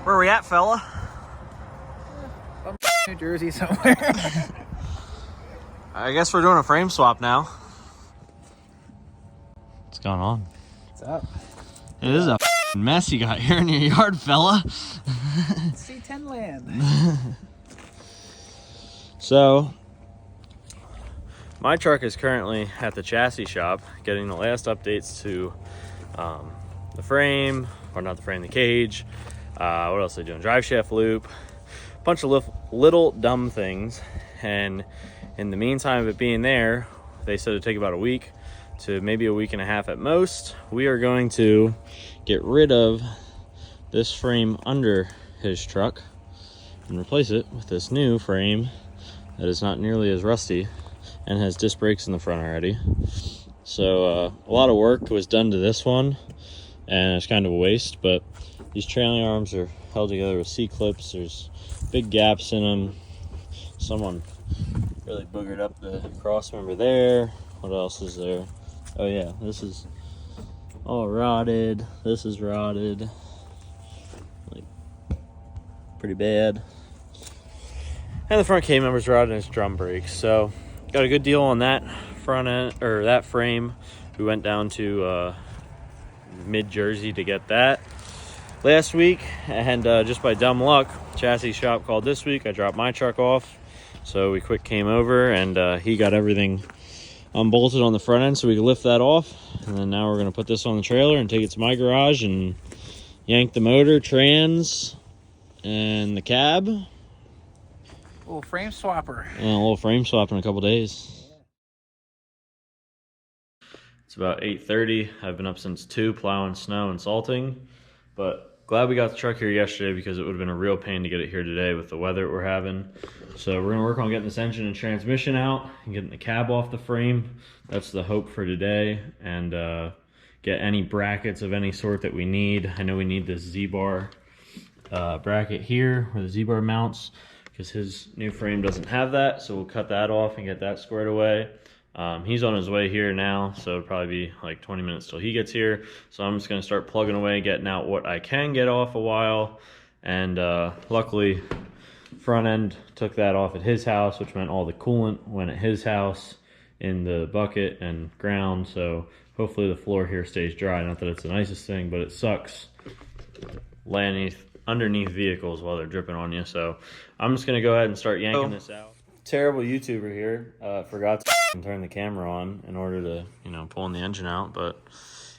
Where are we at, fella? New Jersey somewhere. I guess we're doing a frame swap now. What's going on? What's up? It is a mess you got here in your yard, fella. C10 land. So, my truck is currently at the chassis shop getting the last updates to the frame, or not the frame, the cage. What else are they doing? Drive shaft loop. Bunch of little dumb things. And in the meantime of it being there, they said it'd take about a week to maybe a week and a half at most. We are going to get rid of this frame under his truck and replace it with this new frame that is not nearly as rusty and has disc brakes in the front already. So a lot of work was done to this one, and it's kind of a waste, but these trailing arms are held together with C-clips. There's big gaps in them. Someone really boogered up the cross member there. What else is there? Oh yeah, this is all rotted. This is rotted, like pretty bad. And the front K member's rotted and its drum brakes. So got a good deal on that front end, or that frame. We went down to mid-Jersey to get that last week, and just by dumb luck, chassis shop called this week. I dropped my truck off, so we quick came over, and he got everything unbolted on the front end so we could lift that off. And then now we're going to put this on the trailer and take it to my garage and yank the motor, trans, and the cab. Little frame swapper. And a little frame swap in a couple days. It's about 8:30. I've been up since 2 plowing snow and salting, but glad we got the truck here yesterday because it would have been a real pain to get it here today with the weather we're having. So we're going to work on getting this engine and transmission out and getting the cab off the frame. That's the hope for today, and get any brackets of any sort that we need. I know we need this Z-bar bracket here where the Z-bar mounts, because his new frame doesn't have that, so we'll cut that off and get that squared away. He's on his way here now, so it'll probably be like 20 minutes till he gets here. So I'm just going to start plugging away, getting out what I can get off a while. And luckily, front end took that off at his house, which meant all the coolant went at his house in the bucket and ground. So hopefully the floor here stays dry. Not that it's the nicest thing, but it sucks laying underneath vehicles while they're dripping on you. So I'm just going to go ahead and start yanking this out. Terrible YouTuber here. Forgot to turn the camera on in order to, pulling the engine out, but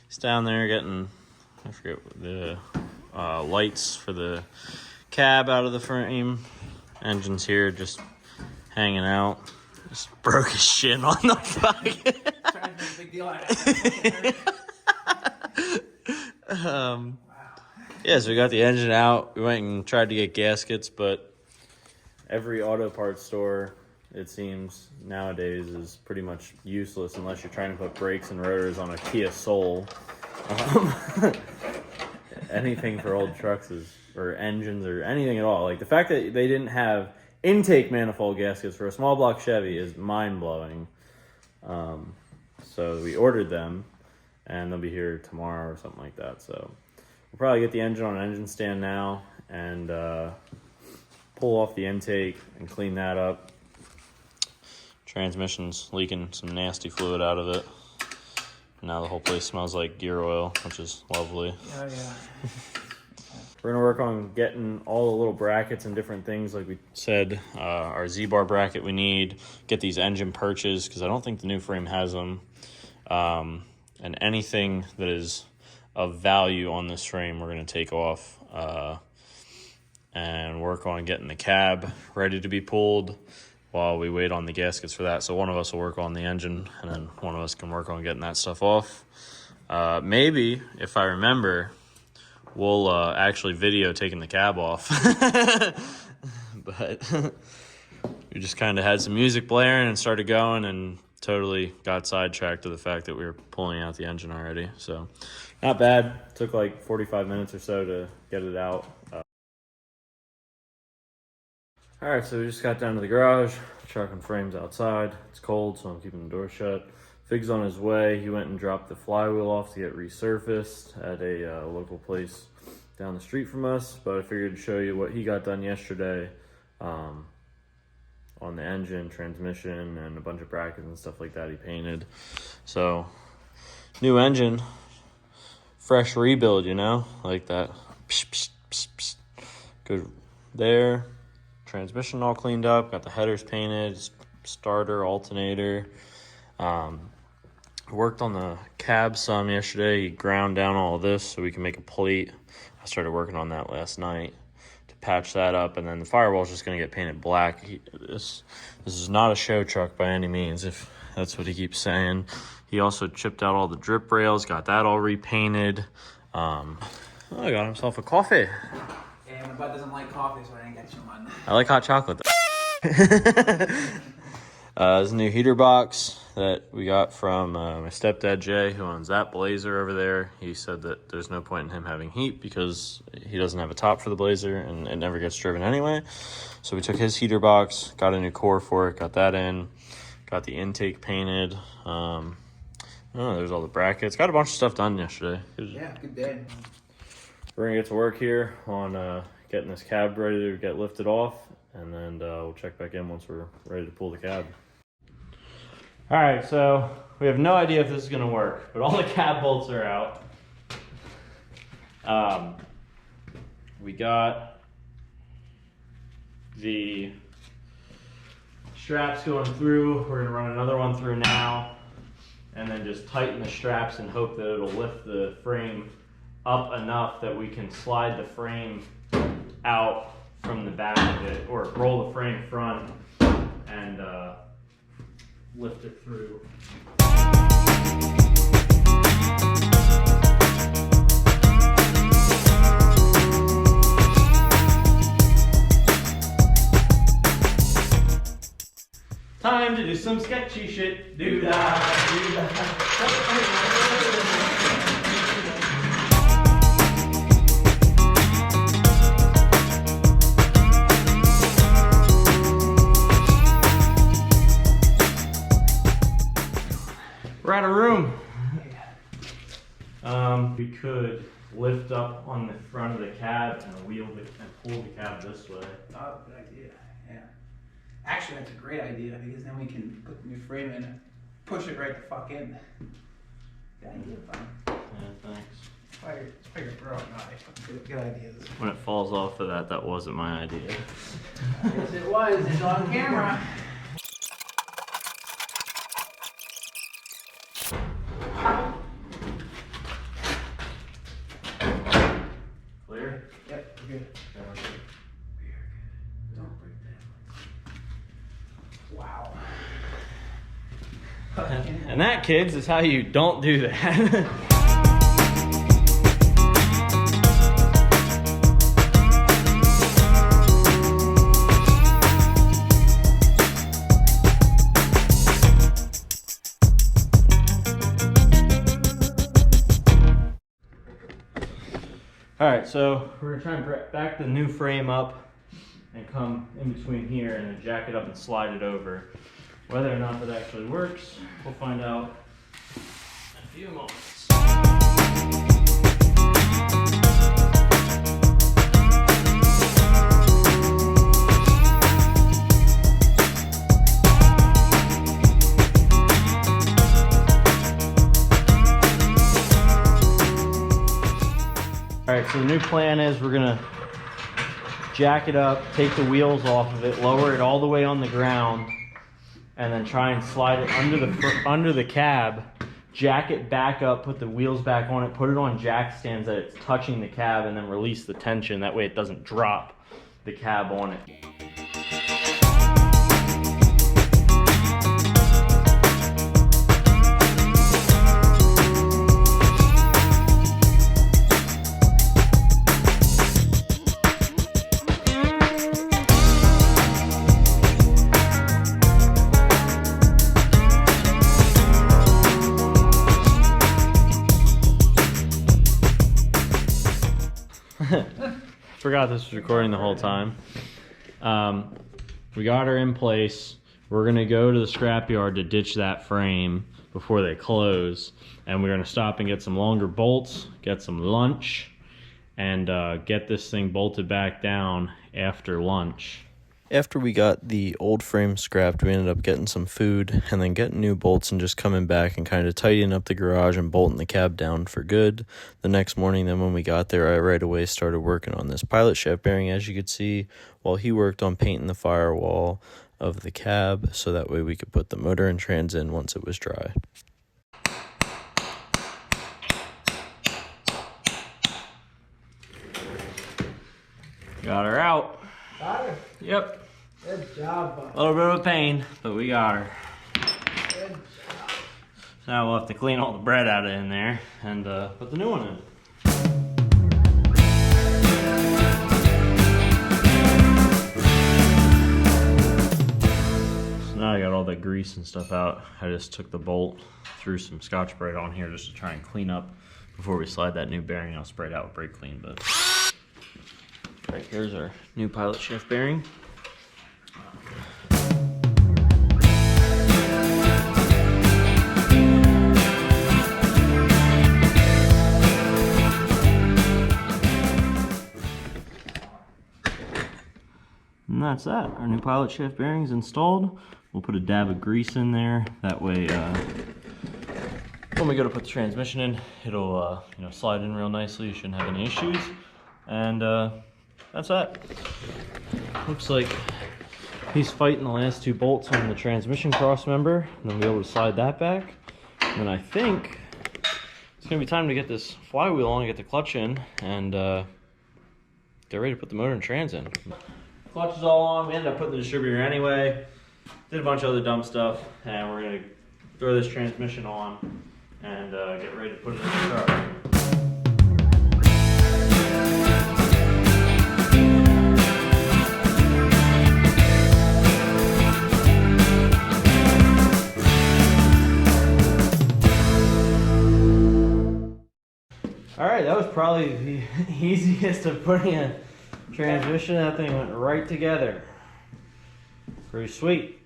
he's down there getting, I forget, the lights for the cab out of the frame. Engine's here just hanging out. Just broke his shin on the fucking. Trying to make a big deal out of it. Yeah, so we got the engine out. We went and tried to get gaskets, but every auto parts store, it seems, nowadays is pretty much useless unless you're trying to put brakes and rotors on a Kia Soul. Anything for old trucks or engines or anything at all. Like the fact that they didn't have intake manifold gaskets for a small block Chevy is mind-blowing. So we ordered them, and they'll be here tomorrow or something like that. So we'll probably get the engine on an engine stand now and pull off the intake and clean that up. Transmission's leaking some nasty fluid out of it. Now the whole place smells like gear oil, which is lovely. Oh, yeah. We're going to work on getting all the little brackets and different things, like we said. Our Z-bar bracket we need. Get these engine perches, because I don't think the new frame has them. And anything that is of value on this frame we're going to take off. And work on getting the cab ready to be pulled while we wait on the gaskets for that. So one of us will work on the engine, and then one of us can work on getting that stuff off. Maybe, if I remember, we'll actually video taking the cab off. But we just kind of had some music blaring and started going and totally got sidetracked to the fact that we were pulling out the engine already. So not bad. Took like 45 minutes or so to get it out. Alright, so we just got down to the garage. Truck and frame's outside. It's cold, so I'm keeping the door shut. Fig's on his way. He went and dropped the flywheel off to get resurfaced at a local place down the street from us, but I figured to show you what he got done yesterday on the engine, transmission, and a bunch of brackets and stuff like that he painted. So, new engine, fresh rebuild, you know, like that. Psh, psh, psh, psh. Good there. Transmission all cleaned up, got the headers painted, starter, alternator. Worked on the cab some yesterday. He ground down all of this so we can make a plate. I started working on that last night to patch that up, and then the firewall's just going to get painted black. This is not a show truck by any means, if that's what he keeps saying. He also chipped out all the drip rails, got that all repainted. I got himself a coffee. Yeah, my butt doesn't like coffee, so I ain't got you one. I like hot chocolate though. There's a new heater box that we got from my stepdad Jay, who owns that Blazer over there. He said that there's no point in him having heat because he doesn't have a top for the Blazer and it never gets driven anyway. So we took his heater box, got a new core for it, got that in, got the intake painted. There's all the brackets. Got a bunch of stuff done yesterday. Yeah, good day. We're gonna get to work here on getting this cab ready to get lifted off, and then we'll check back in once we're ready to pull the cab. All right, so we have no idea if this is gonna work, but all the cab bolts are out. We got the straps going through. We're gonna run another one through now, and then just tighten the straps and hope that it'll lift the frame up enough that we can slide the frame out from the back of it, or roll the frame front and lift it through. Time to do some sketchy shit. Do that, do that. We're out of room. We could lift up on the front of the cab and wheel it and pull the cab this way. Oh, good idea. Yeah. Actually, that's a great idea because then we can put the new frame in and push it right the fuck in. Good idea, Brian. Yeah, thanks. Fire bro, good ideas. When it falls off of that, that wasn't my idea. Yes, it was. It's on camera. Clear? Yep, we're good. Don't break that. Wow. And that, kids, is how you don't do that. All right, so we're gonna try and back the new frame up and come in between here and then jack it up and slide it over. Whether or not that actually works, we'll find out in a few moments. All right, so the new plan is we're gonna jack it up, take the wheels off of it, lower it all the way on the ground, and then try and slide it under the cab, jack it back up, put the wheels back on it, put it on jack stands that it's touching the cab, and then release the tension. That way it doesn't drop the cab on it. Forgot this was recording the whole time. We got her in place. We're gonna go to the scrapyard to ditch that frame before they close, and we're gonna stop and get some longer bolts, get some lunch, and get this thing bolted back down after lunch. After we got the old frame scrapped, we ended up getting some food and then getting new bolts and just coming back and kind of tidying up the garage and bolting the cab down for good. The next morning, then when we got there, I right away started working on this pilot shaft bearing, as you could see, while he worked on painting the firewall of the cab so that way we could put the motor and trans in once it was dry. Got her out. Got her. Yep. Good job, bud. A little bit of a pain, but we got her. Good job. So now we'll have to clean all the bread out of in there and put the new one in. So now I got all that grease and stuff out. I just took the bolt, threw some Scotch-Brite on here just to try and clean up before we slide that new bearing. I'll spray it out with brake clean, but... All right, here's our new pilot shaft bearing. And that's that. Our new pilot shaft bearing is installed. We'll put a dab of grease in there. That way, when we go to put the transmission in, it'll slide in real nicely. You shouldn't have any issues. And that's that. Looks like he's fighting the last two bolts on the transmission cross member, and then we'll be able to slide that back. And then I think it's gonna be time to get this flywheel on and get the clutch in and get ready to put the motor and trans in. Clutch is all on. We ended up putting the distributor anyway. Did a bunch of other dumb stuff, and we're gonna throw this transmission on and get ready to put it in the truck. All right, that was probably the easiest of putting a transmission. That thing went right together. Pretty sweet.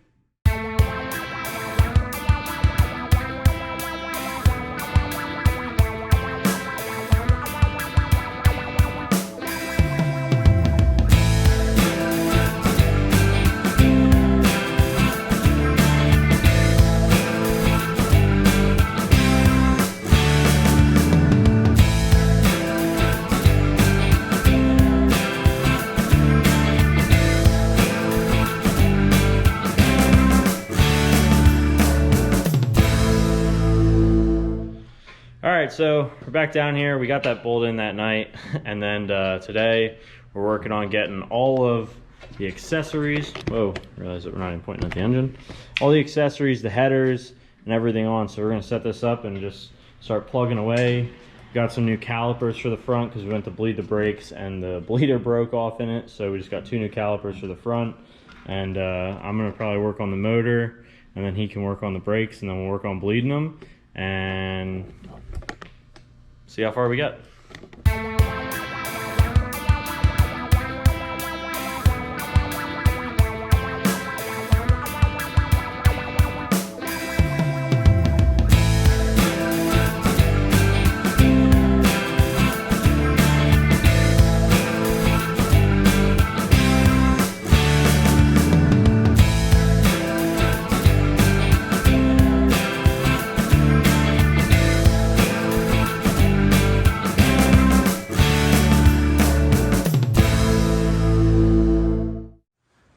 Alright, so we're back down here. We got that bolt in that night, and then today we're working on getting all of the accessories. Whoa, realize that we're not even pointing at the engine. All the accessories, the headers, and everything on. So we're going to set this up and just start plugging away. Got some new calipers for the front because we went to bleed the brakes and the bleeder broke off in it. So we just got 2 new calipers for the front. And I'm going to probably work on the motor, and then he can work on the brakes, and then we'll work on bleeding them and see how far we get.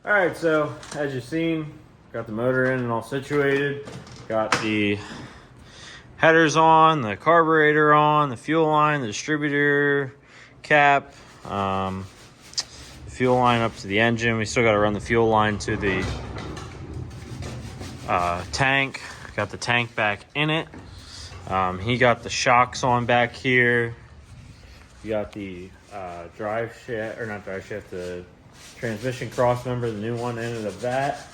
Alright, so as you've seen, got the motor in and all situated. Got the headers on, the carburetor on, the fuel line, the distributor cap, the fuel line up to the engine. We still got to run the fuel line to the tank. Got the tank back in it. He got the shocks on back here. You got the drive shaft, or not drive shaft, the transmission cross member, the new one ended of that.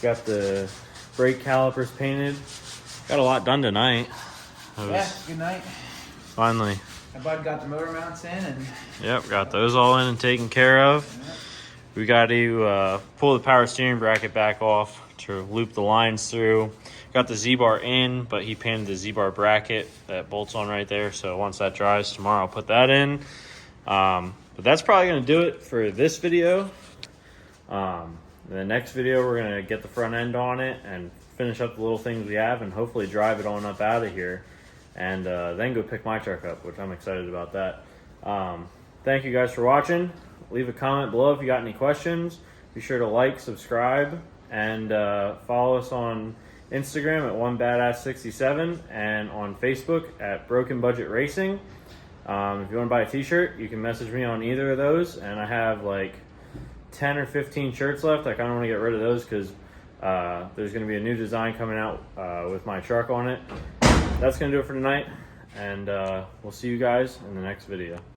Got the brake calipers painted. Got a lot done tonight. Yeah, good night. Finally. My bud got the motor mounts in and... Yep, got those all in and taken care of. Yeah. We got to pull the power steering bracket back off to loop the lines through. Got the Z-bar in, but he painted the Z-bar bracket that bolts on right there. So once that dries tomorrow, I'll put that in. But that's probably going to do it for this video. In the next video, we're going to get the front end on it and finish up the little things we have and hopefully drive it on up out of here and then go pick my truck up, which I'm excited about that. Thank you guys for watching. Leave a comment below if you got any questions. Be sure to like, subscribe, and follow us on Instagram at OneBadass67 and on Facebook at Broken Budget Racing. If you want to buy a t-shirt, you can message me on either of those, and I have like 10 or 15 shirts left. I kind of want to get rid of those because there's going to be a new design coming out with my truck on it. That's going to do it for tonight, and we'll see you guys in the next video.